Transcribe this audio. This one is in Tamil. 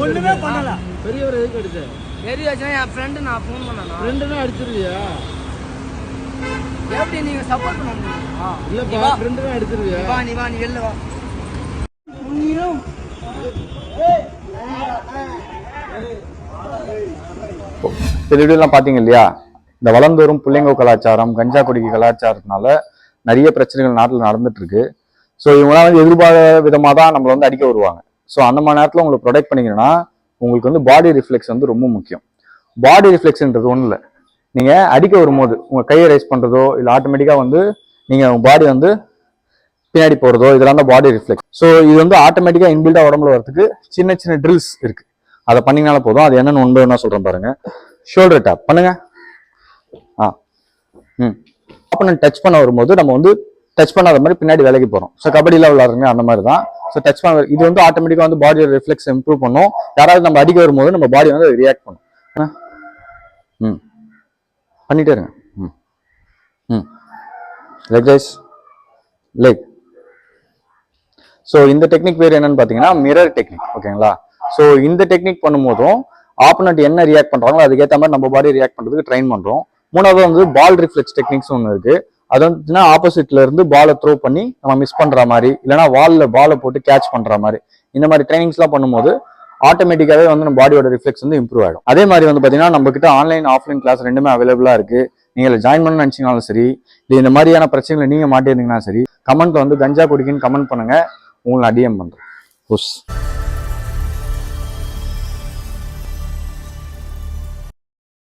ஒண்ணுமே பண்ணல. பெரியவர் எதுக்கு அடிச்ச? பெரிய வச்சுனா என் ஃப்ரெண்டு நான் ஃபோன் பண்ணேன். ஃப்ரெண்டுனா அடிச்சிருவியா? எப்படி நீங்க சப்போர்ட் பண்ண முடியும்? இல்லப்பா ஃப்ரெண்டுனா அடிச்சிருவியா? நீ வா நீ வெளில வா. இந்த வீடியோலாம் பாத்தீங்க இல்லையா? இந்த வளர்ந்து வரும் புள்ளைங்கோ கலாச்சாரம், கஞ்சா குடிக்க கலாச்சாரத்தினால நிறைய பிரச்சனைகள் நாட்டில் நடந்துட்டு இருக்கு. ஸோ இவங்களாம் வந்து எதிர்பாராத விதமாக தான் நம்மளை வந்து அடிக்க வருவாங்க. ஸோ அந்த மாதிரி நேரத்தில் உங்களை ப்ரொடெக்ட் பண்ணிக்கணும்னா உங்களுக்கு வந்து பாடி ரிஃப்ளெக்ஸ் வந்து ரொம்ப முக்கியம். பாடி ரிஃப்ளெக்ஸ்ன்றது ஒன்றும் இல்லை, நீங்கள் அடிக்க வரும்போது உங்கள் கையை ரைஸ் பண்ணுறதோ இல்லை ஆட்டோமேட்டிக்காக வந்து நீங்கள் உங்கள் பாடி வந்து பின்னாடி போகிறதோ இதெல்லாம் தான் பாடி ரிஃப்ளெக்ஸ். ஸோ இது வந்து ஆட்டோமேட்டிக்காக இன்பில்டாக உடம்புல வரதுக்கு சின்ன சின்ன ட்ரில்ஸ் இருக்குது. அதை பண்ணிங்கனால போதும். அது என்னென்னு ஒன்று என்ன சொல்கிறேன் பாருங்க. ஷோல்டர் டேப் பண்ணுங்க. ஆப்போனன்ட் டச் பண்ண வரும்போது நம்ம வந்து டச் பண்ணாத மாதிரி பின்னாடி விலகி போகிறோம். ஸோ கபடியில் விளாடுறங்க அந்த மாதிரி தான். ஸோ டச் பண்ண இது வந்து ஆட்டோமேட்டிக்காக வந்து பாடியோட ரிஃப்ளெக்ஸ் இம்ப்ரூவ் பண்ணும். யாராவது நம்ம அடிக்க வரும்போது நம்ம பாடி வந்து ரியாக்ட் பண்ணும். பண்ணிட்டே இருங்க. Leg raise, leg. ஸோ இந்த டெக்னிக் பேர் என்னன்னு பார்த்தீங்கன்னா மிரர் டெக்னிக். ஓகேங்களா? ஸோ இந்த டெக்னிக் பண்ணும்போதும் ஆப்போனன்ட் என்ன ரியாக்ட் பண்ணுறாங்களோ அதுக்கேற்ற மாதிரி நம்ம பாடி ரியாக்ட் பண்ணுறதுக்கு ட்ரைன் பண்ணுறோம். மூணாவது வந்து பால் ரிஃப்ளெக்ஸ் டெக்னிக்ஸ் ஒன்று இருக்கு. அது வந்துச்சுன்னா ஆப்போசிட்ல இருந்து பாலை த்ரோ பண்ணி நம்ம மிஸ் பண்ற மாதிரி, இல்லைன்னா வால்ல பாலை போட்டு கேட்ச் பண்ற மாதிரி, இந்த மாதிரி ட்ரைனிங்ஸ்லாம் பண்ணும்போது ஆட்டோமேட்டிக்காவே வந்து நம்ம பாடியோட ரிஃப்ளெக்ஸ் வந்து இம்ப்ரூவ் ஆகிடும். அதே மாதிரி வந்து பார்த்தீங்கன்னா நம்ம கிட்ட ஆன்லைன் ஆஃப்லைன் கிளாஸ் ரெண்டுமே அவைலபிளா இருக்கு. நீங்க ஜாயின் பண்ண நினைச்சீங்கனாலும் சரி, இல்லை இந்த மாதிரியான பிரச்சனைகளை நீங்க மாட்டியிருந்தீங்கன்னா சரி, கமெண்ட்ல வந்து கஞ்சா குடிக்குன்னு கமெண்ட் பண்ணுங்க. உங்களை அடிஎம் பண்றேன்.